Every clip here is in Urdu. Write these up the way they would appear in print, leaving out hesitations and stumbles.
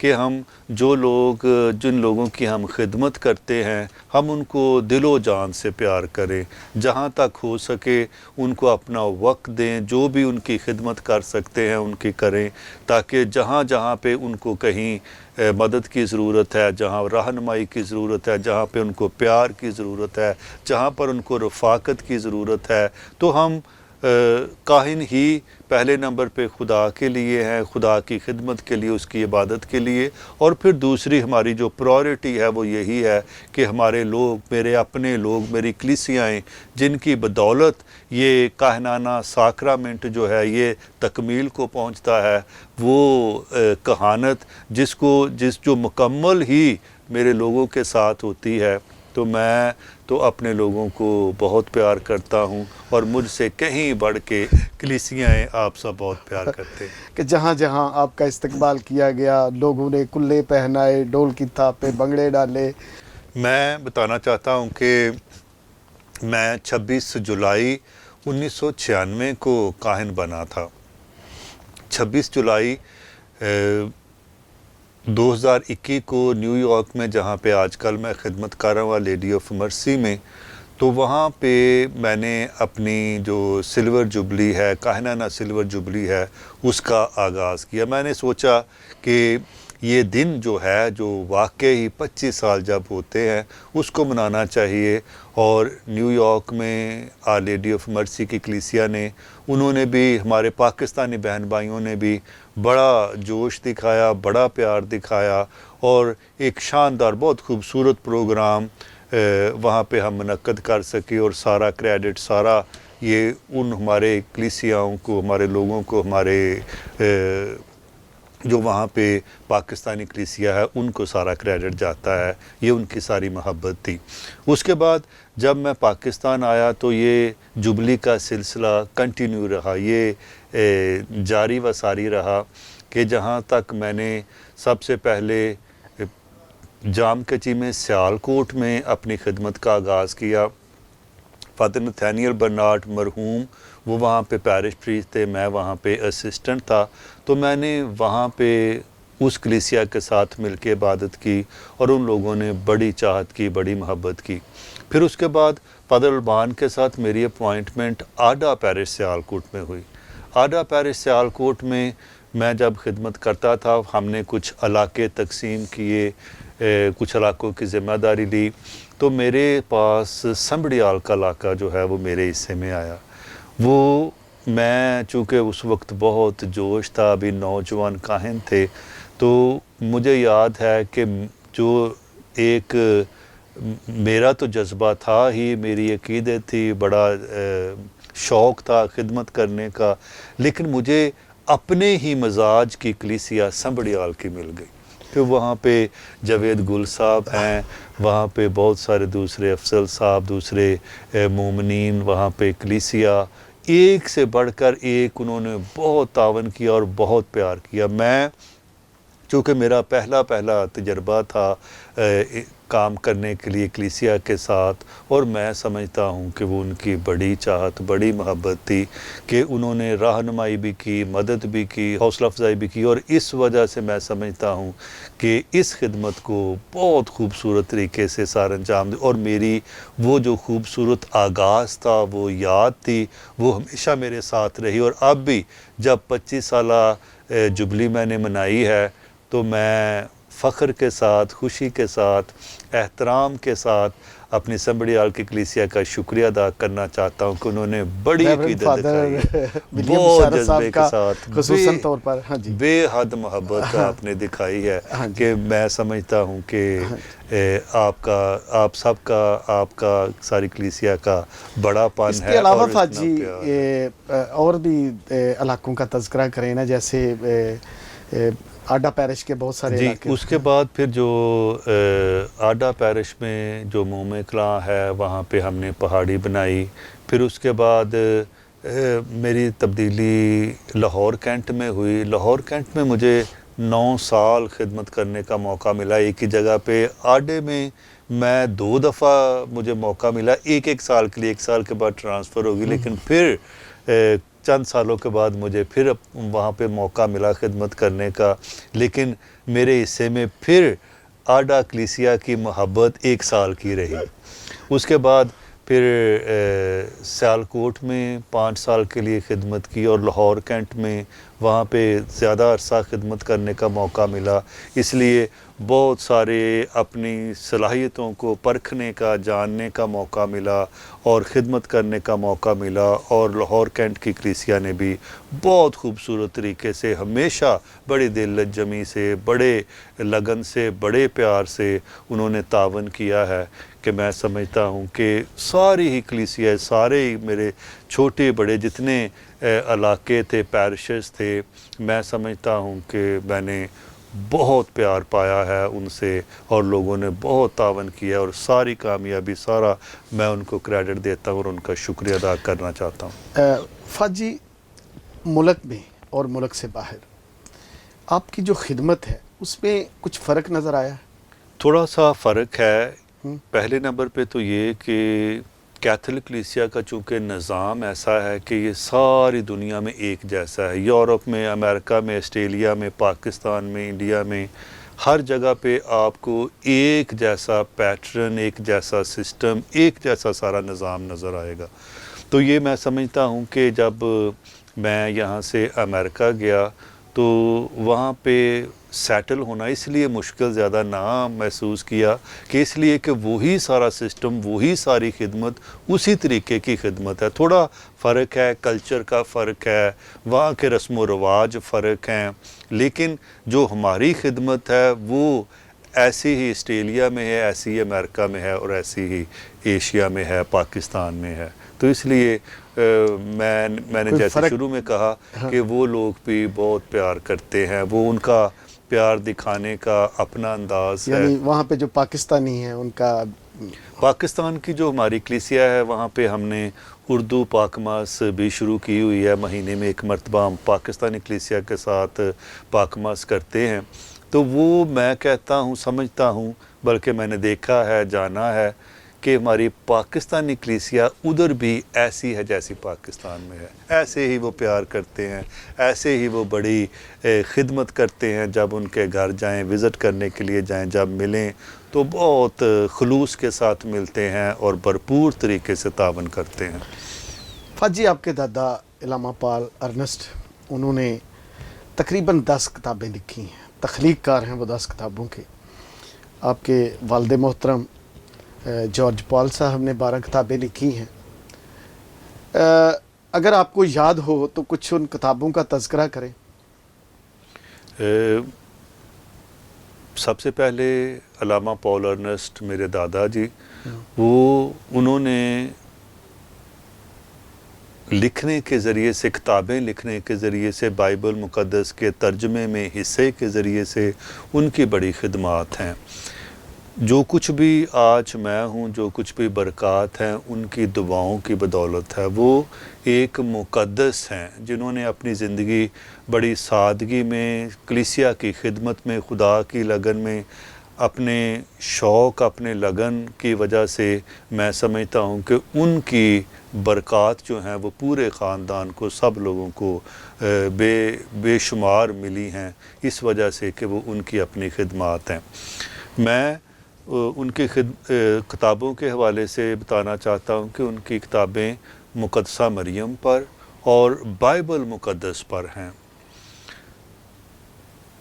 کہ ہم جن لوگوں کی ہم خدمت کرتے ہیں ہم ان کو دل و جان سے پیار کریں، جہاں تک ہو سکے ان کو اپنا وقت دیں، جو بھی ان کی خدمت کر سکتے ہیں ان کی کریں، تاکہ جہاں جہاں پہ ان کو کہیں مدد کی ضرورت ہے، جہاں رہنمائی کی ضرورت ہے، جہاں پہ ان کو پیار کی ضرورت ہے، جہاں پر ان کو رفاقت کی ضرورت ہے، تو ہم کاہن ہی پہلے نمبر پہ خدا کے لیے ہیں، خدا کی خدمت کے لیے، اس کی عبادت کے لیے، اور پھر دوسری ہماری جو پرائورٹی ہے وہ یہی ہے کہ ہمارے لوگ، میرے اپنے لوگ، میری کلیسیائیں، جن کی بدولت یہ کاہنانہ ساکرامنٹ جو ہے یہ تکمیل کو پہنچتا ہے، وہ کہانت جو مکمل ہی میرے لوگوں کے ساتھ ہوتی ہے، تو میں تو اپنے لوگوں کو بہت پیار کرتا ہوں، اور مجھ سے کہیں بڑھ کے کلیسیائیں آپ سب بہت پیار کرتے ہیں کہ جہاں جہاں آپ کا استقبال کیا گیا، لوگوں نے کلے پہنائے، ڈول کی تھاپ پہ بنگڑے ڈالے۔ میں بتانا چاہتا ہوں کہ میں 26 جولائی 1996 کو کاہن بنا تھا۔ 26 جولائی 2021 کو نیو یارک میں، جہاں پہ آج کل میں خدمت کر رہا ہوں لیڈی آف مرسی میں، تو وہاں پہ میں نے اپنی جو سلور جبلی ہے، کاہنانہ سلور جبلی ہے، اس کا آغاز کیا۔ میں نے سوچا کہ یہ دن جو ہے، جو واقعی 25 سال جب ہوتے ہیں، اس کو منانا چاہیے، اور نیو یارک میں لیڈی آف مرسی کی کلیسیا نے، انہوں نے بھی، ہمارے پاکستانی بہن بھائیوں نے بھی بڑا جوش دکھایا، بڑا پیار دکھایا، اور ایک شاندار بہت خوبصورت پروگرام وہاں پہ ہم منعقد کر سکے، اور سارا کریڈٹ، سارا یہ ان ہمارے کلیسیاؤں کو، ہمارے لوگوں کو، ہمارے جو وہاں پہ پاکستانی کلیسیا ہے ان کو سارا کریڈٹ جاتا ہے، یہ ان کی ساری محبت تھی۔ اس کے بعد جب میں پاکستان آیا تو یہ جبلی کا سلسلہ کنٹینیو رہا، یہ جاری و ساری رہا، کہ جہاں تک میں نے سب سے پہلے جام کچی میں سیالکوٹ میں اپنی خدمت کا آغاز کیا۔ فادر نتھینیل برنارڈ مرحوم وہ وہاں پہ پیرش پریسٹ تھے، میں وہاں پہ اسسٹنٹ تھا، تو میں نے وہاں پہ اس کلیسیا کے ساتھ مل کے عبادت کی، اور ان لوگوں نے بڑی چاہت کی، بڑی محبت کی۔ پھر اس کے بعد فادر البان کے ساتھ میری اپوائنٹمنٹ آڈا پیرش سیالکوٹ میں ہوئی۔ آڈا پیرش سیالکوٹ میں میں جب خدمت کرتا تھا، ہم نے کچھ علاقے تقسیم کیے، کچھ علاقوں کی ذمہ داری لی، تو میرے پاس سنبڑیال کا علاقہ جو ہے وہ میرے حصے میں آیا۔ وہ میں چونکہ اس وقت بہت جوش تھا، ابھی نوجوان کاہن تھے، تو مجھے یاد ہے کہ جو ایک میرا تو جذبہ تھا ہی، میری عقیدت تھی، بڑا شوق تھا خدمت کرنے کا، لیکن مجھے اپنے ہی مزاج کی کلیسیا سنبڑیال کی مل گئی۔ کہ وہاں پہ جاوید گل صاحب ہیں، وہاں پہ بہت سارے دوسرے افضل صاحب، دوسرے مومنین، وہاں پہ کلیسیا ایک سے بڑھ کر ایک، انہوں نے بہت تعاون کیا اور بہت پیار کیا۔ میں چونکہ میرا پہلا تجربہ تھا کام کرنے کے لیے کلیسیا کے ساتھ، اور میں سمجھتا ہوں کہ وہ ان کی بڑی چاہت، بڑی محبت تھی کہ انہوں نے رہنمائی بھی کی، مدد بھی کی، حوصلہ افزائی بھی کی، اور اس وجہ سے میں سمجھتا ہوں کہ اس خدمت کو بہت خوبصورت طریقے سے سار انجام دے، اور میری وہ جو خوبصورت آغاز تھا، وہ یاد تھی، وہ ہمیشہ میرے ساتھ رہی، اور اب بھی جب 25 سالہ جبلی میں نے منائی ہے، تو میں فخر کے ساتھ، خوشی کے ساتھ، احترام کے ساتھ اپنی سنبڑیال کی کلیسیا کا شکریہ ادا کرنا چاہتا ہوں کہ انہوں نے بڑی عقیدت دکھائی ہے، بہت جذبے کے ساتھ، خصوصاً طور پر بے حد محبت آپ نے دکھائی ہے، کہ میں سمجھتا ہوں کہ آپ کا ساری کلیسیا کا بڑا پن ہے۔ اس کے علاوہ فاجی اور بھی علاقوں کا تذکرہ کریں نا، جیسے آڈا پیرش کے بہت سارے علاقے۔ اس کے بعد پھر جو آڈا پیرش میں جو مومے کلاں ہے، وہاں پہ ہم نے پہاڑی بنائی۔ پھر اس کے بعد میری تبدیلی لاہور کینٹ میں ہوئی۔ لاہور کینٹ میں مجھے 9 سال خدمت کرنے کا موقع ملا ایک ہی جگہ پہ۔ آڈے میں میں 2 دفعہ مجھے موقع ملا، ایک سال کے لیے، 1 سال کے بعد ٹرانسفر ہوگی، لیکن پھر چند سالوں کے بعد مجھے پھر وہاں پہ موقع ملا خدمت کرنے کا، لیکن میرے حصے میں پھر آڈا کلیسیا کی محبت 1 سال کی رہی۔ اس کے بعد پھر سیالکوٹ میں 5 سال کے لیے خدمت کی، اور لاہور کینٹ میں وہاں پہ زیادہ عرصہ خدمت کرنے کا موقع ملا، اس لیے بہت سارے اپنی صلاحیتوں کو پرکھنے کا، جاننے کا موقع ملا اور خدمت کرنے کا موقع ملا۔ اور لاہور کینٹ کی کلیسیا نے بھی بہت خوبصورت طریقے سے ہمیشہ بڑے دل جمی سے، بڑے لگن سے، بڑے پیار سے انہوں نے تعاون کیا ہے کہ میں سمجھتا ہوں کہ ساری ہی کلیسیا، سارے ہی میرے چھوٹے بڑے جتنے علاقے تھے، پیرشز تھے، میں سمجھتا ہوں کہ میں نے بہت پیار پایا ہے ان سے، اور لوگوں نے بہت تعاون کیا، اور ساری کامیابی سارا میں ان کو کریڈٹ دیتا ہوں اور ان کا شکریہ ادا کرنا چاہتا ہوں۔ فہد جی، ملک میں اور ملک سے باہر آپ کی جو خدمت ہے اس میں کچھ فرق نظر آیا ہے؟ تھوڑا سا فرق ہے۔ پہلے نمبر پہ تو یہ کہ کیتھولک کلیسیا کا چونکہ نظام ایسا ہے کہ یہ ساری دنیا میں ایک جیسا ہے، یورپ میں، امریکہ میں، آسٹریلیا میں، پاکستان میں، انڈیا میں، ہر جگہ پہ آپ کو ایک جیسا پیٹرن، ایک جیسا سسٹم، ایک جیسا سارا نظام نظر آئے گا۔ تو یہ میں سمجھتا ہوں کہ جب میں یہاں سے امریکہ گیا تو وہاں پہ سیٹل ہونا اس لیے مشکل زیادہ نہ محسوس کیا کہ اس لیے کہ وہی سارا سسٹم، وہی ساری خدمت، اسی طریقے کی خدمت ہے۔ تھوڑا فرق ہے، کلچر کا فرق ہے، وہاں کے رسم و رواج فرق ہیں، لیکن جو ہماری خدمت ہے وہ ایسی ہی آسٹریلیا میں ہے، ایسی ہی امریکہ میں ہے، اور ایسی ہی ایشیا میں ہے، پاکستان میں ہے۔ تو اس لیے میں نے جیسے شروع میں کہا کہ وہ لوگ بھی بہت پیار کرتے ہیں، وہ ان کا پیار دکھانے کا اپنا انداز ہے۔ یعنی وہاں پہ جو پاکستانی ہیں ان کا، پاکستان کی جو ہماری کلیسیا ہے وہاں پہ ہم نے اردو پاکماس بھی شروع کی ہوئی ہے، مہینے میں 1 مرتبہ ہم پاکستانی کلیسیا کے ساتھ پاکماس کرتے ہیں۔ تو وہ میں کہتا ہوں، سمجھتا ہوں، بلکہ میں نے دیکھا ہے، جانا ہے کہ ہماری پاکستانی کلیسیا ادھر بھی ایسی ہے جیسی پاکستان میں ہے، ایسے ہی وہ پیار کرتے ہیں، ایسے ہی وہ بڑی خدمت کرتے ہیں۔ جب ان کے گھر جائیں، وزٹ کرنے کے لیے جائیں، جب ملیں تو بہت خلوص کے ساتھ ملتے ہیں اور بھرپور طریقے سے تعاون کرتے ہیں۔ فہد جی، آپ کے دادا علامہ پال ارنسٹ، انہوں نے تقریباً 10 کتابیں لکھی ہیں، تخلیق کار ہیں وہ 10 کتابوں کے۔ آپ کے والد محترم جارج پال صاحب نے 12 کتابیں لکھی ہیں۔ اگر آپ کو یاد ہو تو کچھ ان کتابوں کا تذکرہ کریں۔ سب سے پہلے علامہ پال ارنسٹ میرے دادا جی، انہوں نے لکھنے کے ذریعے سے، کتابیں لکھنے کے ذریعے سے، بائبل مقدس کے ترجمے میں حصے کے ذریعے سے ان کی بڑی خدمات ہیں۔ جو کچھ بھی آج میں ہوں، جو کچھ بھی برکات ہیں، ان کی دعاؤں کی بدولت ہے۔ وہ ایک مقدس ہیں جنہوں نے اپنی زندگی بڑی سادگی میں، کلیسیا کی خدمت میں، خدا کی لگن میں، اپنے شوق، اپنے لگن کی وجہ سے میں سمجھتا ہوں کہ ان کی برکات جو ہیں وہ پورے خاندان کو، سب لوگوں کو بے شمار ملی ہیں، اس وجہ سے کہ وہ ان کی اپنی خدمات ہیں۔ میں ان کی کتابوں کے حوالے سے بتانا چاہتا ہوں کہ ان کی کتابیں مقدسہ مریم پر اور بائبل مقدس پر ہیں۔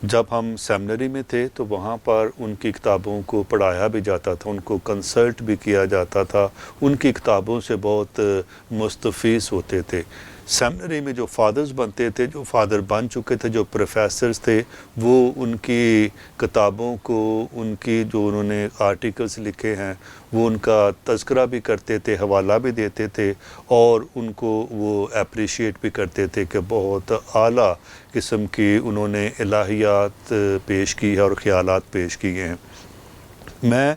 جب ہم سیمنری میں تھے تو وہاں پر ان کی کتابوں کو پڑھایا بھی جاتا تھا، ان کو کنسلٹ بھی کیا جاتا تھا، ان کی کتابوں سے بہت مستفیض ہوتے تھے۔ سیمنری میں جو فادرز بنتے تھے، جو فادر بن چکے تھے، جو پروفیسرز تھے، وہ ان کی کتابوں کو، ان کی جو انہوں نے آرٹیکلز لکھے ہیں وہ ان کا تذکرہ بھی کرتے تھے، حوالہ بھی دیتے تھے، اور ان کو وہ اپریشیٹ بھی کرتے تھے کہ بہت اعلیٰ قسم کی انہوں نے الہیات پیش کی ہے اور خیالات پیش کیے ہیں۔ میں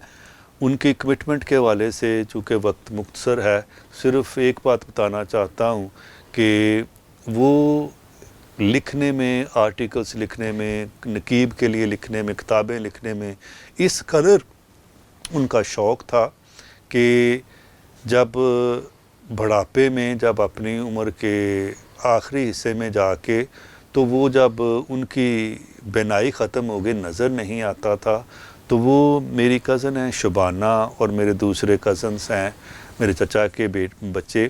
ان کی کمٹمنٹ کے حوالے سے، چونکہ وقت مختصر ہے، صرف ایک بات بتانا چاہتا ہوں کہ وہ لکھنے میں، آرٹیکلز لکھنے میں، نقیب کے لیے لکھنے میں، کتابیں لکھنے میں اس قدر ان کا شوق تھا کہ جب بڑھاپے میں، جب اپنی عمر کے آخری حصے میں جا کے تو وہ جب ان کی بینائی ختم ہو گئی، نظر نہیں آتا تھا، تو وہ میری کزن ہیں شبانہ اور میرے دوسرے کزنس ہیں میرے چچا کے بچے،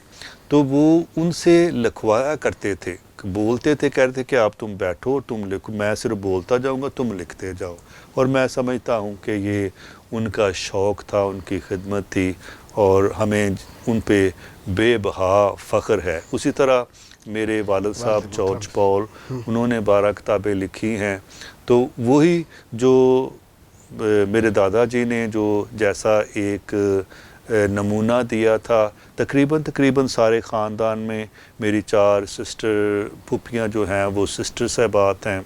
تو وہ ان سے لکھوایا کرتے تھے، بولتے تھے، کہتے تھے کہ آپ تم بیٹھو، تم لکھو، میں صرف بولتا جاؤں گا، تم لکھتے جاؤ. اور میں سمجھتا ہوں کہ یہ ان کا شوق تھا، ان کی خدمت تھی، اور ہمیں ان پہ بے بہا فخر ہے. اسی طرح میرے والد صاحب جارج پال، انہوں نے 12 کتابیں لکھی ہیں. تو وہی جو میرے دادا جی نے جو جیسا ایک نمونہ دیا تھا، تقریباً سارے خاندان میں میری 4 سسٹر پھوپھیاں جو ہیں وہ سسٹر صاحبات ہیں،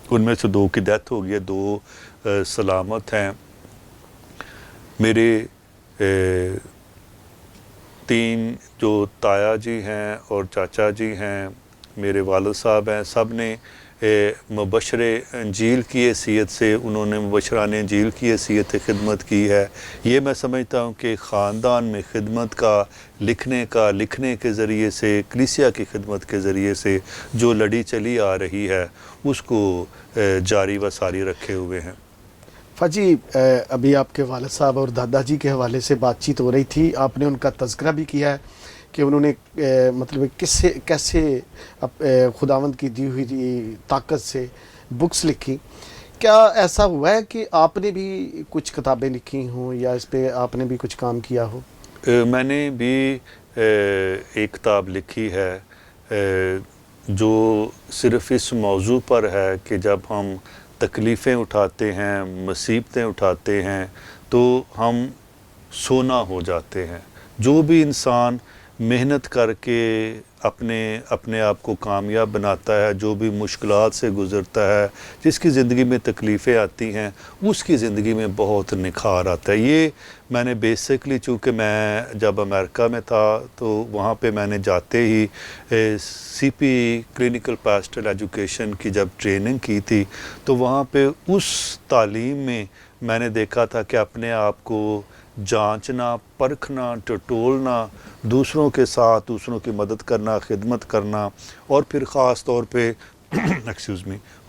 ان میں سے 2 کی ڈیتھ ہو گئی ہے، 2 سلامت ہیں. میرے 3 جو تایا جی ہیں اور چاچا جی ہیں، میرے والد صاحب ہیں، سب نے مبشر انجیل کی حیثیت سے، انہوں نے مبشران انجیل کی حیثیت سے خدمت کی ہے. یہ میں سمجھتا ہوں کہ خاندان میں خدمت کا، لکھنے کے ذریعے سے، کلیسیا کی خدمت کے ذریعے سے جو لڑی چلی آ رہی ہے اس کو جاری و ساری رکھے ہوئے ہیں. فاجی، ابھی آپ کے والد صاحب اور دادا جی کے حوالے سے بات چیت ہو رہی تھی، آپ نے ان کا تذکرہ بھی کیا ہے کہ انہوں نے مطلب کیسے خداوند کی دی ہوئی طاقت سے بکس لکھی. کیا ایسا ہوا ہے کہ آپ نے بھی کچھ کتابیں لکھی ہوں یا اس پہ آپ نے بھی کچھ کام کیا ہو؟ میں نے بھی ایک کتاب لکھی ہے جو صرف اس موضوع پر ہے کہ جب ہم تکلیفیں اٹھاتے ہیں، مصیبتیں اٹھاتے ہیں تو ہم سونا ہو جاتے ہیں. جو بھی انسان محنت کر کے اپنے آپ کو کامیاب بناتا ہے، جو بھی مشکلات سے گزرتا ہے، جس کی زندگی میں تکلیفیں آتی ہیں، اس کی زندگی میں بہت نکھار آتا ہے. یہ میں نے بیسکلی، چونکہ میں جب امریکہ میں تھا تو وہاں پہ میں نے جاتے ہی سی پی کلینکل پاسٹرل ایجوکیشن کی جب ٹریننگ کی تھی، تو وہاں پہ اس تعلیم میں نے دیکھا تھا کہ اپنے آپ کو جانچنا، پرکھنا، ٹٹولنا، دوسروں کے ساتھ دوسروں کی مدد کرنا، خدمت کرنا، اور پھر خاص طور پہ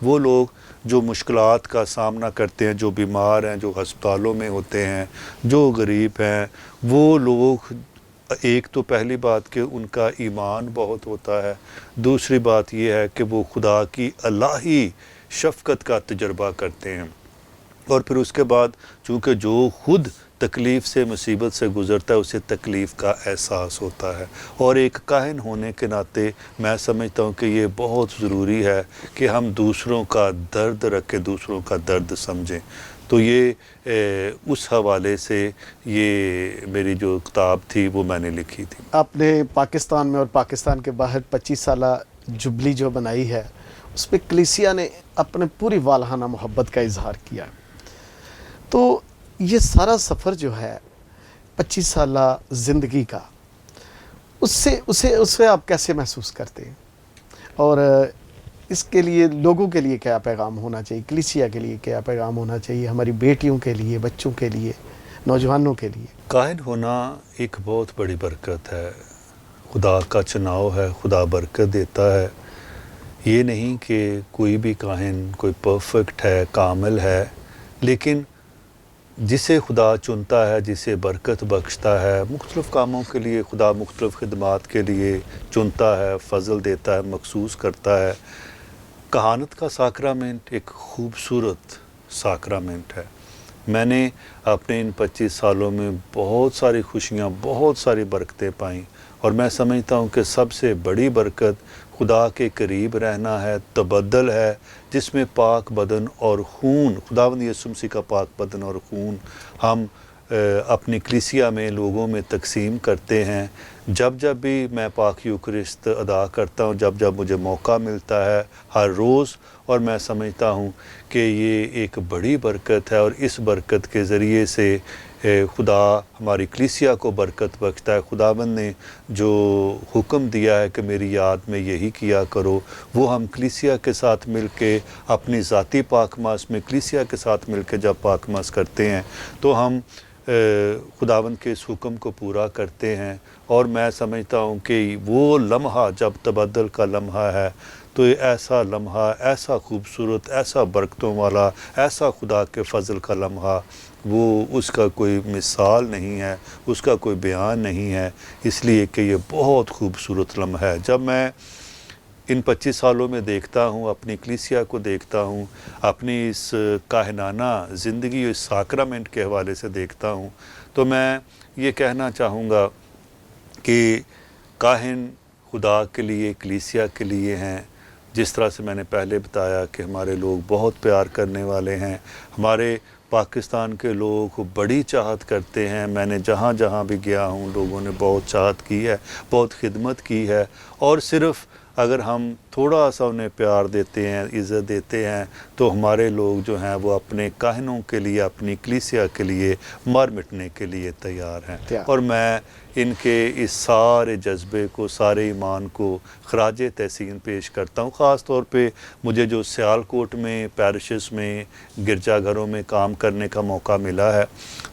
وہ لوگ جو مشکلات کا سامنا کرتے ہیں، جو بیمار ہیں، جو ہسپتالوں میں ہوتے ہیں، جو غریب ہیں، وہ لوگ، ایک تو پہلی بات کہ ان کا ایمان بہت ہوتا ہے، دوسری بات یہ ہے کہ وہ خدا کی الہی شفقت کا تجربہ کرتے ہیں، اور پھر اس کے بعد چونکہ جو خود تکلیف سے، مصیبت سے گزرتا ہے، اسے تکلیف کا احساس ہوتا ہے. اور ایک کاہن ہونے کے ناطے میں سمجھتا ہوں کہ یہ بہت ضروری ہے کہ ہم دوسروں کا درد رکھیں، دوسروں کا درد سمجھیں. تو یہ اس حوالے سے یہ میری جو کتاب تھی وہ میں نے لکھی تھی. آپ نے پاکستان میں اور پاکستان کے باہر 25 سالہ جبلی جو بنائی ہے، اس پہ کلیسیا نے اپنے پوری والہانہ محبت کا اظہار کیا. تو یہ سارا سفر جو ہے 25 سالہ زندگی کا، اسے آپ کیسے محسوس کرتے ہیں؟ اور اس کے لیے لوگوں کے لیے کیا پیغام ہونا چاہیے، کلیسیا کے لیے کیا پیغام ہونا چاہیے، ہماری بیٹیوں کے لیے، بچوں کے لیے، نوجوانوں کے لیے؟ کاہن ہونا ایک بہت بڑی برکت ہے، خدا کا چناؤ ہے، خدا برکت دیتا ہے. یہ نہیں کہ کوئی بھی کاہن کوئی پرفیکٹ ہے، کامل ہے، لیکن جسے خدا چنتا ہے، جسے برکت بخشتا ہے، مختلف کاموں کے لیے خدا مختلف خدمات کے لیے چنتا ہے، فضل دیتا ہے، مخصوص کرتا ہے. کہانت کا ساکرامنٹ ایک خوبصورت ساکرامنٹ ہے. میں نے اپنے ان 25 سالوں میں بہت ساری خوشیاں، بہت ساری برکتیں پائیں، اور میں سمجھتا ہوں کہ سب سے بڑی برکت خدا کے قریب رہنا ہے، تبدل ہے، جس میں پاک بدن اور خون، خداوند یسوع مسیح کا پاک بدن اور خون ہم اپنی کلیسیا میں لوگوں میں تقسیم کرتے ہیں. جب بھی میں پاک یوکرسٹ ادا کرتا ہوں، جب مجھے موقع ملتا ہے، ہر روز، اور میں سمجھتا ہوں کہ یہ ایک بڑی برکت ہے، اور اس برکت کے ذریعے سے خدا ہماری کلیسیا کو برکت بخشتا ہے. خداوند نے جو حکم دیا ہے کہ میری یاد میں یہی کیا کرو، وہ ہم کلیسیا کے ساتھ مل کے، اپنی ذاتی پاک ماس میں کلیسیا کے ساتھ مل کے جب پاک ماس کرتے ہیں تو ہم خداوند کے اس حکم کو پورا کرتے ہیں، اور میں سمجھتا ہوں کہ وہ لمحہ جب تبدل کا لمحہ ہے تو یہ ایسا لمحہ، ایسا خوبصورت، ایسا برکتوں والا، ایسا خدا کے فضل کا لمحہ، وہ اس کا کوئی مثال نہیں ہے، اس کا کوئی بیان نہیں ہے، اس لیے کہ یہ بہت خوبصورت لمحہ ہے۔ جب میں ان 25 سالوں میں دیکھتا ہوں، اپنی کلیسیا کو دیکھتا ہوں، اپنی اس کاہنانہ زندگی، اس ساکرامنٹ کے حوالے سے دیکھتا ہوں، تو میں یہ کہنا چاہوں گا کہ کاہن خدا کے لیے، کلیسیا کے لیے ہیں۔ جس طرح سے میں نے پہلے بتایا کہ ہمارے لوگ بہت پیار کرنے والے ہیں، ہمارے پاکستان کے لوگ بڑی چاہت کرتے ہیں۔ میں نے جہاں جہاں بھی گیا ہوں، لوگوں نے بہت چاہت کی ہے، بہت خدمت کی ہے، اور صرف اگر ہم تھوڑا سا انہیں پیار دیتے ہیں، عزت دیتے ہیں، تو ہمارے لوگ جو ہیں وہ اپنے کاہنوں کے لیے، اپنی کلیسیا کے لیے مر مٹنے کے لیے تیار ہیں۔ اور میں ان کے اس سارے جذبے کو، سارے ایمان کو خراج تحسین پیش کرتا ہوں۔ خاص طور پہ مجھے جو سیالکوٹ میں پیرشز میں، گرجا گھروں میں کام کرنے کا موقع ملا ہے،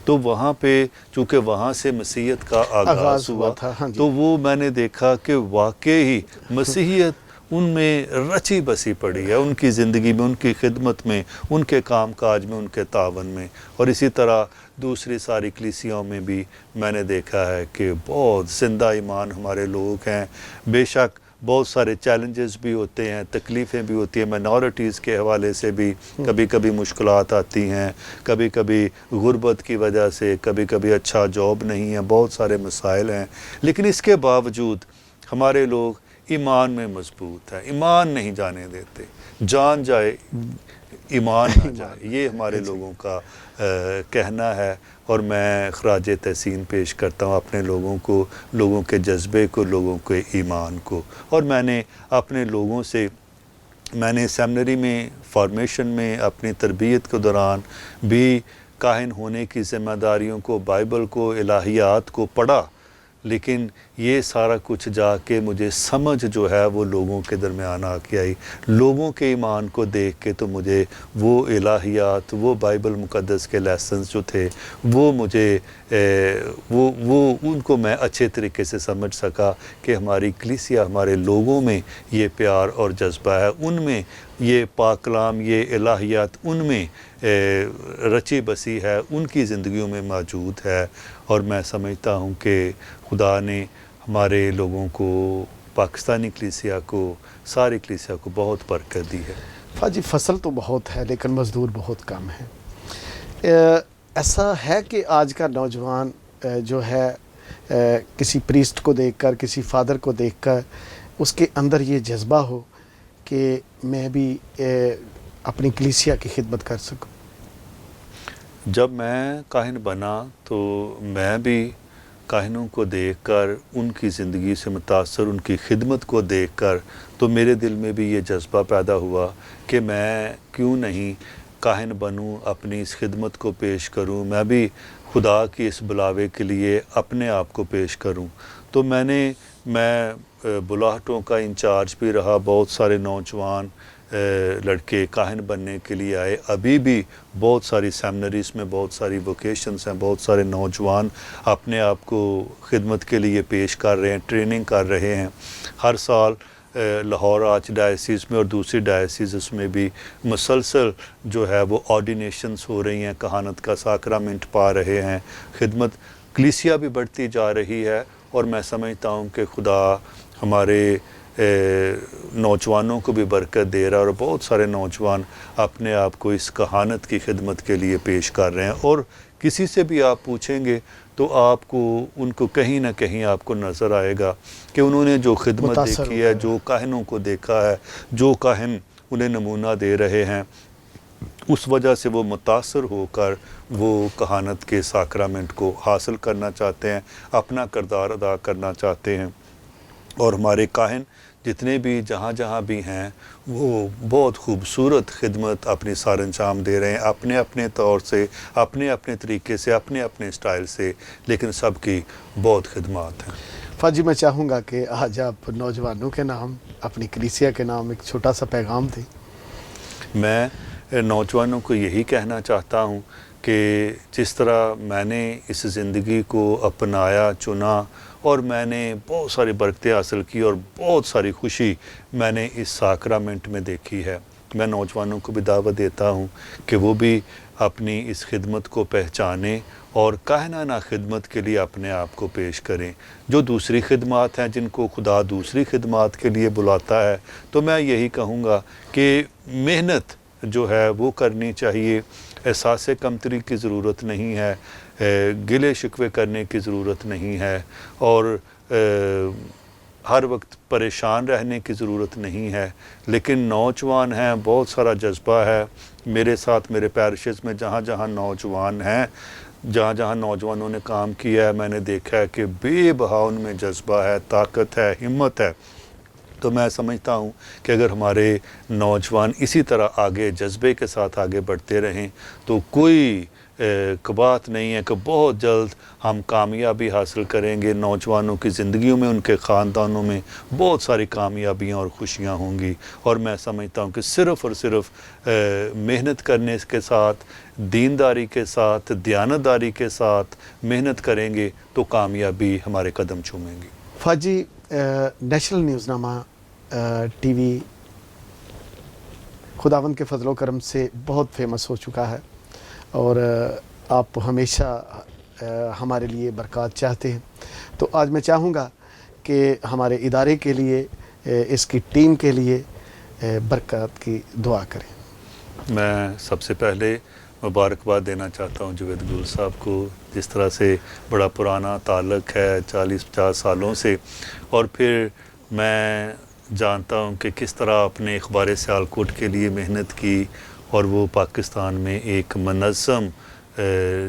تو وہاں پہ چونکہ وہاں سے مسیحیت کا آغاز ہوا تھا، تو وہ میں نے دیکھا کہ واقعی مسیحیت ان میں رچی بسی پڑی ہے، ان کی زندگی میں، ان کی خدمت میں، ان کے کام کاج میں، ان کے تعاون میں، اور اسی طرح دوسری ساری کلیسیاؤں میں بھی میں نے دیکھا ہے کہ بہت زندہ ایمان ہمارے لوگ ہیں۔ بے شک بہت سارے چیلنجز بھی ہوتے ہیں، تکلیفیں بھی ہوتی ہیں، مائنورٹیز کے حوالے سے بھی کبھی کبھی مشکلات آتی ہیں، کبھی کبھی غربت کی وجہ سے، کبھی کبھی اچھا جاب نہیں ہے، بہت سارے مسائل ہیں، لیکن اس کے باوجود ہمارے لوگ ایمان میں مضبوط ہیں، ایمان نہیں جانے دیتے، جان جائے ایمان نہ جائے، یہ ہمارے لوگوں کا کہنا ہے، اور میں خراج تحسین پیش کرتا ہوں اپنے لوگوں کو، لوگوں کے جذبے کو، لوگوں کے ایمان کو۔ اور میں نے اپنے لوگوں سے، میں نے سیمنری میں فارمیشن میں اپنی تربیت کے دوران بھی کاہن ہونے کی ذمہ داریوں کو، بائبل کو، الہیات کو پڑھا، لیکن یہ سارا کچھ جا کے مجھے سمجھ جو ہے وہ لوگوں کے درمیان آ کے آئی، لوگوں کے ایمان کو دیکھ کے تو مجھے وہ الہیات، وہ بائبل مقدس کے لیسنز جو تھے وہ مجھے وہ ان کو میں اچھے طریقے سے سمجھ سکا کہ ہماری کلیسیا، ہمارے لوگوں میں یہ پیار اور جذبہ ہے، ان میں یہ پاک کلام، یہ الہیات ان میں رچی بسی ہے، ان کی زندگیوں میں موجود ہے، اور میں سمجھتا ہوں کہ خدا نے ہمارے لوگوں کو، پاکستانی کلیسیا کو، ساری کلیسیا کو بہت برکت دی ہے۔ فاجی فصل تو بہت ہے لیکن مزدور بہت کم ہے۔ ایسا ہے کہ آج کا نوجوان جو ہے کسی پریسٹ کو دیکھ کر، کسی فادر کو دیکھ کر اس کے اندر یہ جذبہ ہو کہ میں بھی اپنی کلیسیا کی خدمت کر سکوں؟ جب میں کاہن بنا تو میں بھی کاہنوں کو دیکھ کر، ان کی زندگی سے متاثر، ان کی خدمت کو دیکھ کر، تو میرے دل میں بھی یہ جذبہ پیدا ہوا کہ میں کیوں نہیں کاہن بنوں، اپنی اس خدمت کو پیش کروں، میں بھی خدا کی اس بلاوے کے لیے اپنے آپ کو پیش کروں۔ تو میں بلاہٹوں کا انچارج بھی رہا، بہت سارے نوجوان لڑکے کاہن بننے کے لیے آئے، ابھی بھی بہت ساری سیمنریز میں بہت ساری ووکیشنز ہیں، بہت سارے نوجوان اپنے آپ کو خدمت کے لیے پیش کر رہے ہیں، ٹریننگ کر رہے ہیں۔ ہر سال لاہور آرچ ڈائسیز میں اور دوسری ڈائسیز میں بھی مسلسل جو ہے وہ آرڈینیشنز ہو رہی ہیں، کہانت کا ساکرامنٹ پا رہے ہیں، خدمت کلیسیا بھی بڑھتی جا رہی ہے، اور میں سمجھتا ہوں کہ خدا ہمارے نوجوانوں کو بھی برکت دے رہا ہے، اور بہت سارے نوجوان اپنے آپ کو اس کہانت کی خدمت کے لیے پیش کر رہے ہیں، اور کسی سے بھی آپ پوچھیں گے تو آپ کو ان کو کہیں نہ کہیں آپ کو نظر آئے گا کہ انہوں نے جو خدمت دیکھی ہے، جو کاہنوں کو دیکھا ہے، جو کاہن انہیں نمونہ دے رہے ہیں، اس وجہ سے وہ متاثر ہو کر وہ کہانت کے ساکرامنٹ کو حاصل کرنا چاہتے ہیں، اپنا کردار ادا کرنا چاہتے ہیں۔ اور ہمارے کاہن جتنے بھی جہاں جہاں بھی ہیں وہ بہت خوبصورت خدمت اپنی سار انجام دے رہے ہیں، اپنے اپنے طور سے، اپنے اپنے طریقے سے، اپنے اپنے اسٹائل سے، لیکن سب کی بہت خدمات ہیں۔ فاجی میں چاہوں گا کہ آج آپ نوجوانوں کے نام، اپنی کلیسیا کے نام ایک چھوٹا سا پیغام دیں۔ میں نوجوانوں کو یہی کہنا چاہتا ہوں کہ جس طرح میں نے اس زندگی کو اپنایا چنا اور میں نے بہت ساری برکتیں حاصل کی اور بہت ساری خوشی میں نے اس ساکرامنٹ میں دیکھی ہے۔ میں نوجوانوں کو بھی دعوت دیتا ہوں کہ وہ بھی اپنی اس خدمت کو پہچانیں اور کائنانہ خدمت کے لیے اپنے آپ کو پیش کریں۔ جو دوسری خدمات ہیں جن کو خدا دوسری خدمات کے لیے بلاتا ہے، تو میں یہی کہوں گا کہ محنت جو ہے وہ کرنی چاہیے۔ احساس کمتری کی ضرورت نہیں ہے، گلے شکوے کرنے کی ضرورت نہیں ہے، اور ہر وقت پریشان رہنے کی ضرورت نہیں ہے۔ لیکن نوجوان ہیں، بہت سارا جذبہ ہے۔ میرے ساتھ میرے پیرشز میں جہاں جہاں نوجوان ہیں، جہاں جہاں نوجوانوں نے کام کیا ہے، میں نے دیکھا ہے کہ بے بہا ان میں جذبہ ہے، طاقت ہے، ہمت ہے۔ تو میں سمجھتا ہوں کہ اگر ہمارے نوجوان اسی طرح آگے جذبے کے ساتھ آگے بڑھتے رہیں تو کوئی بات نہیں ہے کہ بہت جلد ہم کامیابی حاصل کریں گے۔ نوجوانوں کی زندگیوں میں، ان کے خاندانوں میں بہت ساری کامیابیاں اور خوشیاں ہوں گی، اور میں سمجھتا ہوں کہ صرف اور صرف محنت کرنے کے ساتھ، دینداری کے ساتھ، دیانتداری کے ساتھ محنت کریں گے تو کامیابی ہمارے قدم چومیں گی۔ فہد جی، نیشنل نیوز نامہ ٹی وی خداوند کے فضل و کرم سے بہت فیمس ہو چکا ہے، اور آپ ہمیشہ ہمارے لیے برکات چاہتے ہیں۔ تو آج میں چاہوں گا کہ ہمارے ادارے کے لیے، اس کی ٹیم کے لیے برکات کی دعا کریں۔ میں سب سے پہلے مبارکباد دینا چاہتا ہوں جاوید گل صاحب کو، جس طرح سے بڑا پرانا تعلق ہے 40-50 سالوں سے، اور پھر میں جانتا ہوں کہ کس طرح اپنے اخبار سیالکوٹ کے لیے محنت کی، اور وہ پاکستان میں ایک منظم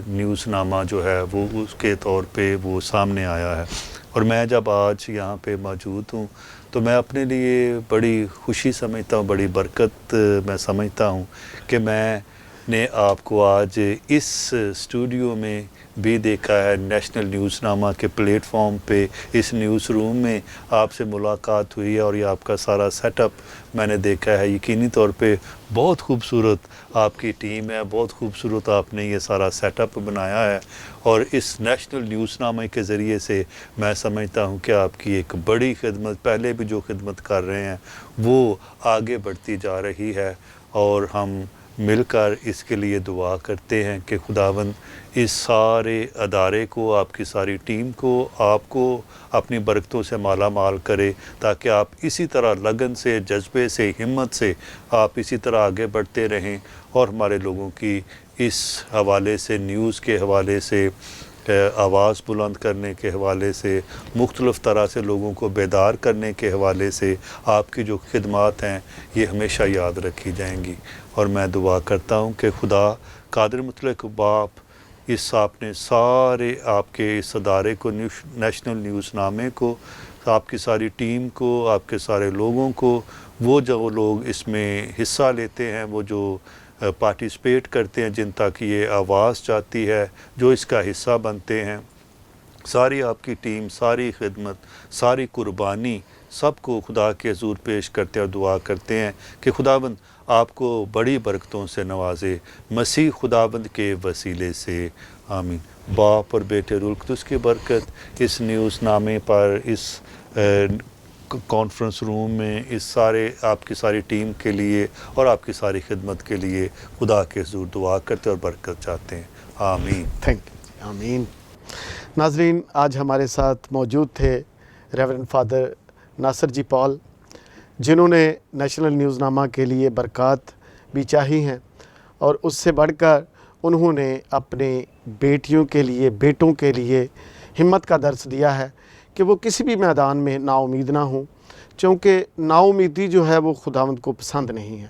نیوز نامہ جو ہے وہ اس کے طور پہ وہ سامنے آیا ہے۔ اور میں جب آج یہاں پہ موجود ہوں تو میں اپنے لیے بڑی خوشی سمجھتا ہوں، بڑی برکت میں سمجھتا ہوں کہ میں نے آپ کو آج اس اسٹوڈیو میں بھی دیکھا ہے، نیشنل نیوز نامہ کے پلیٹ فارم پہ، اس نیوز روم میں آپ سے ملاقات ہوئی ہے، اور یہ آپ کا سارا سیٹ اپ میں نے دیکھا ہے۔ یقینی طور پہ بہت خوبصورت آپ کی ٹیم ہے، بہت خوبصورت آپ نے یہ سارا سیٹ اپ بنایا ہے، اور اس نیشنل نیوز نامے کے ذریعے سے میں سمجھتا ہوں کہ آپ کی ایک بڑی خدمت، پہلے بھی جو خدمت کر رہے ہیں وہ آگے بڑھتی جا رہی ہے، اور ہم مل کر اس کے لیے دعا کرتے ہیں کہ خداوند اس سارے ادارے کو، آپ کی ساری ٹیم کو، آپ کو اپنی برکتوں سے مالا مال کرے، تاکہ آپ اسی طرح لگن سے، جذبے سے، ہمت سے آپ اسی طرح آگے بڑھتے رہیں، اور ہمارے لوگوں کی اس حوالے سے، نیوز کے حوالے سے، آواز بلند کرنے کے حوالے سے، مختلف طرح سے لوگوں کو بیدار کرنے کے حوالے سے آپ کی جو خدمات ہیں یہ ہمیشہ یاد رکھی جائیں گی۔ اور میں دعا کرتا ہوں کہ خدا قادر مطلق باپ اس آپ نے سارے آپ کے اس ادارے کو، نیشنل نیوز نامے کو، آپ کی ساری ٹیم کو، آپ کے سارے لوگوں کو، وہ جو لوگ اس میں حصہ لیتے ہیں، وہ جو پارٹیسپیٹ کرتے ہیں، جن تک یہ آواز جاتی ہے، جو اس کا حصہ بنتے ہیں، ساری آپ کی ٹیم، ساری خدمت، ساری قربانی، سب کو خدا کے حضور پیش کرتے اور دعا کرتے ہیں کہ خداوند آپ کو بڑی برکتوں سے نوازے، مسیح خداوند کے وسیلے سے، آمین۔ باپ اور بیٹے روح القدس کی برکت اس نیوز نامے پر، اس کانفرنس روم میں، اس سارے آپ کی ساری ٹیم کے لیے اور آپ کی ساری خدمت کے لیے خدا کے حضور دعا کرتے اور برکت چاہتے ہیں، آمین۔ تھینک یو، آمین۔ ناظرین، آج ہمارے ساتھ موجود تھے ریورنڈ فادر ناصر جی پال، جنہوں نے نیشنل نیوز نامہ کے لیے برکات بھی چاہی ہیں، اور اس سے بڑھ کر انہوں نے اپنے بیٹیوں کے لیے، بیٹوں کے لیے ہمت کا درس دیا ہے کہ وہ کسی بھی میدان میں نا امید نہ ہوں، چونکہ نا امیدی جو ہے وہ خداوند کو پسند نہیں ہے۔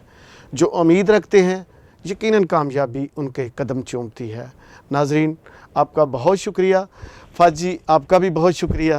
جو امید رکھتے ہیں یقیناً کامیابی ان کے قدم چومتی ہے۔ ناظرین، آپ کا بہت شکریہ۔ فہد جی، آپ کا بھی بہت شکریہ۔